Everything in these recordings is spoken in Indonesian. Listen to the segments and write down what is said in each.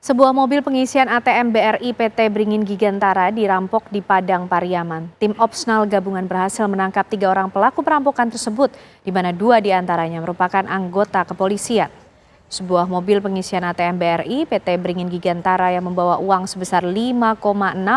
Sebuah mobil pengisian ATM BRI PT Beringin Gigantara dirampok di Padang Pariaman. Tim Opsnal gabungan berhasil menangkap 3 orang pelaku perampokan tersebut, di mana 2 diantaranya merupakan anggota kepolisian. Sebuah mobil pengisian ATM BRI PT Beringin Gigantara yang membawa uang sebesar 5,6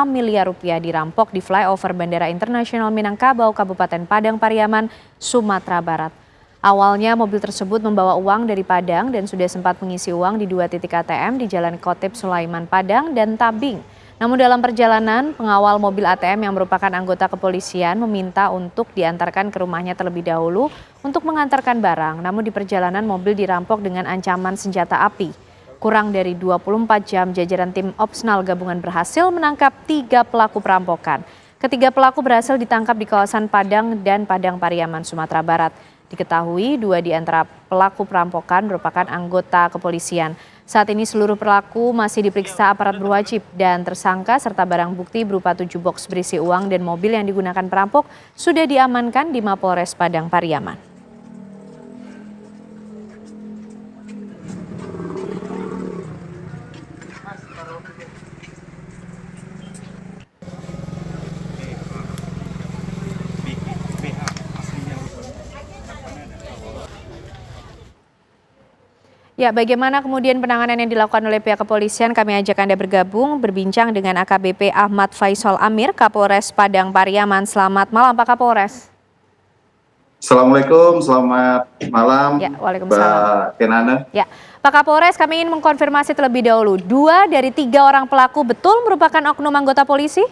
miliar rupiah dirampok di flyover Bandara Internasional Minangkabau, Kabupaten Padang Pariaman, Sumatera Barat. Awalnya mobil tersebut membawa uang dari Padang dan sudah sempat mengisi uang di 2 titik ATM di Jalan Kotip Sulaiman Padang dan Tabing. Namun dalam perjalanan, pengawal mobil ATM yang merupakan anggota kepolisian meminta untuk diantarkan ke rumahnya terlebih dahulu untuk mengantarkan barang. Namun di perjalanan mobil dirampok dengan ancaman senjata api. Kurang dari 24 jam jajaran tim Opsnal gabungan berhasil menangkap 3 pelaku perampokan. Ketiga pelaku berhasil ditangkap di kawasan Padang dan Padang Pariaman, Sumatera Barat. Diketahui 2 di antara pelaku perampokan merupakan anggota kepolisian. Saat ini seluruh pelaku masih diperiksa aparat berwajib dan tersangka serta barang bukti berupa 7 box berisi uang dan mobil yang digunakan perampok sudah diamankan di Mapolres Padang Pariaman. Ya, bagaimana kemudian penanganan yang dilakukan oleh pihak kepolisian? Kami ajak Anda bergabung, berbincang dengan AKBP Ahmad Faisal Amir, Kapolres Padang Pariaman. Selamat malam, Pak Kapolres. Assalamualaikum, selamat malam, Ya, waalaikumsalam. Mbak Kenana. Ya, Pak Kapolres, kami ingin mengkonfirmasi terlebih dahulu. 2 dari 3 orang pelaku betul merupakan oknum anggota polisi?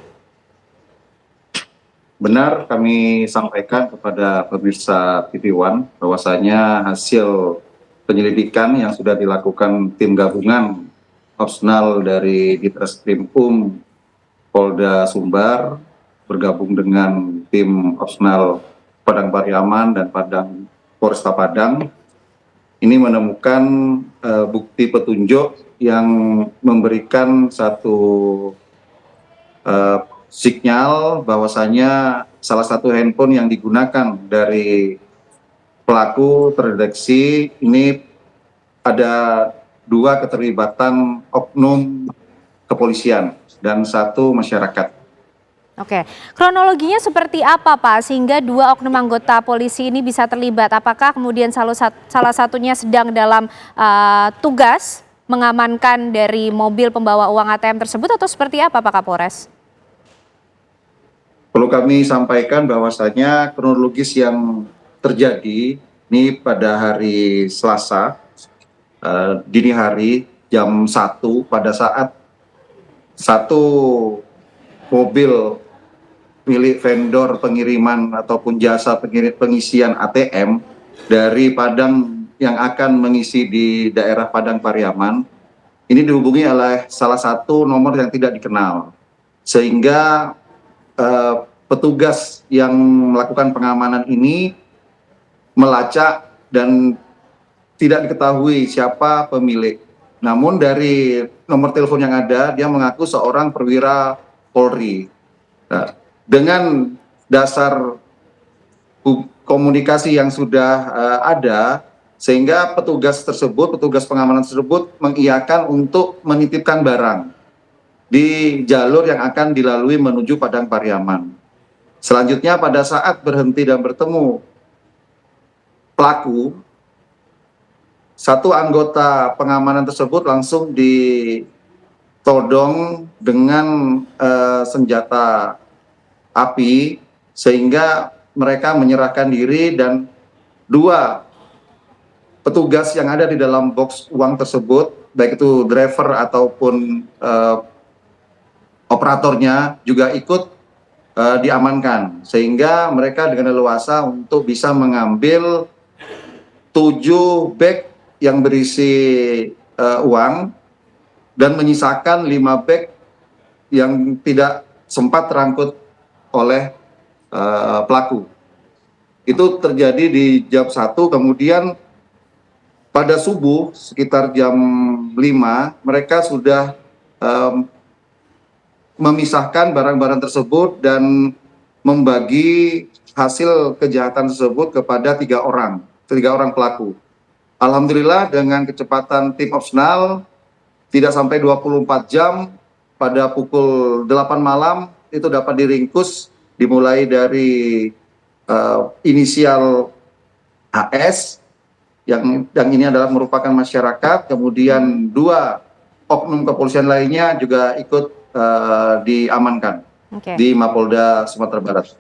Benar, kami sampaikan kepada pemirsa TV One bahwasanya hasil penyelidikan yang sudah dilakukan tim gabungan Opsnal dari Ditreskrim Polda Sumbar bergabung dengan tim Opsnal Padang Pariaman dan Polresta Padang ini menemukan bukti petunjuk yang memberikan satu sinyal bahwasanya salah satu handphone yang digunakan dari pelaku terdeteksi ini ada 2 keterlibatan oknum kepolisian dan 1 masyarakat. Oke, kronologinya seperti apa Pak sehingga 2 oknum anggota polisi ini bisa terlibat? Apakah kemudian salah satunya sedang dalam tugas mengamankan dari mobil pembawa uang ATM tersebut atau seperti apa Pak Kapolres? Perlu kami sampaikan bahwasanya kronologis yang terjadi ini pada hari Selasa dini hari jam 1 pada saat satu mobil milik vendor pengiriman ataupun jasa pengisian ATM dari Padang yang akan mengisi di daerah Padang Pariaman ini dihubungi oleh salah satu nomor yang tidak dikenal sehingga petugas yang melakukan pengamanan ini melacak dan tidak diketahui siapa pemilik. Namun dari nomor telepon yang ada, dia mengaku seorang perwira Polri. Nah, dengan dasar komunikasi yang sudah ada, sehingga petugas pengamanan tersebut mengiyakan untuk menitipkan barang di jalur yang akan dilalui menuju Padang Pariaman. Selanjutnya pada saat berhenti dan bertemu pelaku, satu anggota pengamanan tersebut langsung ditodong dengan senjata api sehingga mereka menyerahkan diri dan 2 petugas yang ada di dalam box uang tersebut, baik itu driver ataupun operatornya juga ikut diamankan sehingga mereka dengan leluasa untuk bisa mengambil 7 bag yang berisi uang dan menyisakan 5 bag yang tidak sempat terangkut oleh pelaku. Itu terjadi di jam 1, kemudian pada subuh sekitar jam 5 mereka sudah memisahkan barang-barang tersebut dan membagi hasil kejahatan tersebut kepada 3 orang pelaku. Alhamdulillah dengan kecepatan tim Opsnal, tidak sampai 24 jam, pada pukul 8 malam itu dapat diringkus, dimulai dari inisial HS yang ini adalah merupakan masyarakat, kemudian 2 oknum kepolisian lainnya juga ikut diamankan di Mapolda Sumatera Barat.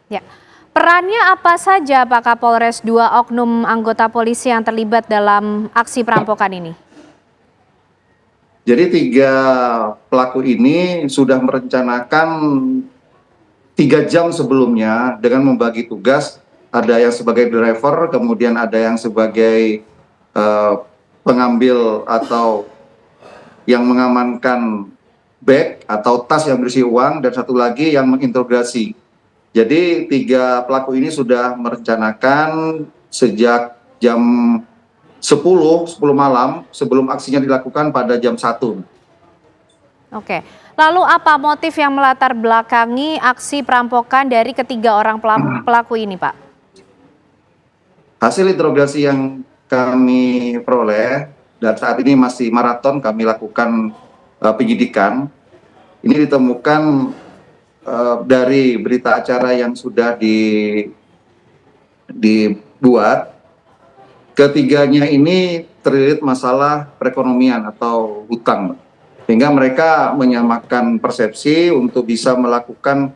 Ya. Perannya apa saja Pak Kapolres 2 oknum anggota polisi yang terlibat dalam aksi perampokan ini? Jadi 3 pelaku ini sudah merencanakan 3 jam sebelumnya dengan membagi tugas. Ada yang sebagai driver, kemudian ada yang sebagai pengambil atau yang mengamankan bag atau tas yang berisi uang, dan satu lagi yang menginterogasi. Jadi 3 pelaku ini sudah merencanakan sejak jam 10 malam sebelum aksinya dilakukan pada jam 1. Oke, lalu apa motif yang melatar belakangi aksi perampokan dari ketiga orang pelaku ini, Pak? Hasil interogasi yang kami peroleh, dan saat ini masih maraton kami lakukan penyidikan, ini ditemukan dari berita acara yang sudah dibuat, ketiganya ini terlilit masalah perekonomian atau hutang, sehingga mereka menyamakan persepsi untuk bisa melakukan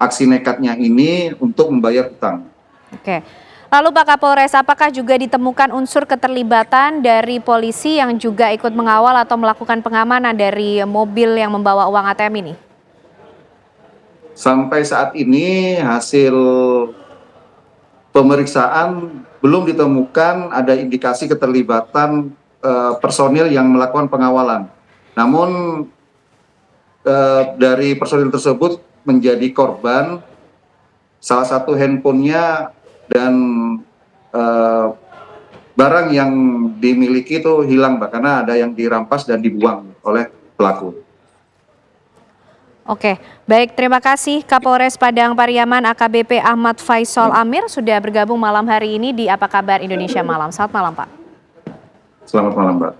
aksi nekatnya ini untuk membayar hutang. Oke. Lalu Pak Kapolres, apakah juga ditemukan unsur keterlibatan dari polisi yang juga ikut mengawal atau melakukan pengamanan dari mobil yang membawa uang ATM ini? Sampai saat ini hasil pemeriksaan belum ditemukan ada indikasi keterlibatan personil yang melakukan pengawalan. Namun dari personil tersebut menjadi korban, salah satu handphonenya dan barang yang dimiliki itu hilang, karena ada yang dirampas dan dibuang oleh pelaku. Oke, baik, terima kasih Kapolres Padang Pariaman AKBP Ahmad Faisal Amir sudah bergabung malam hari ini di Apa Kabar Indonesia Malam. Selamat malam, Pak. Selamat malam, Mbak.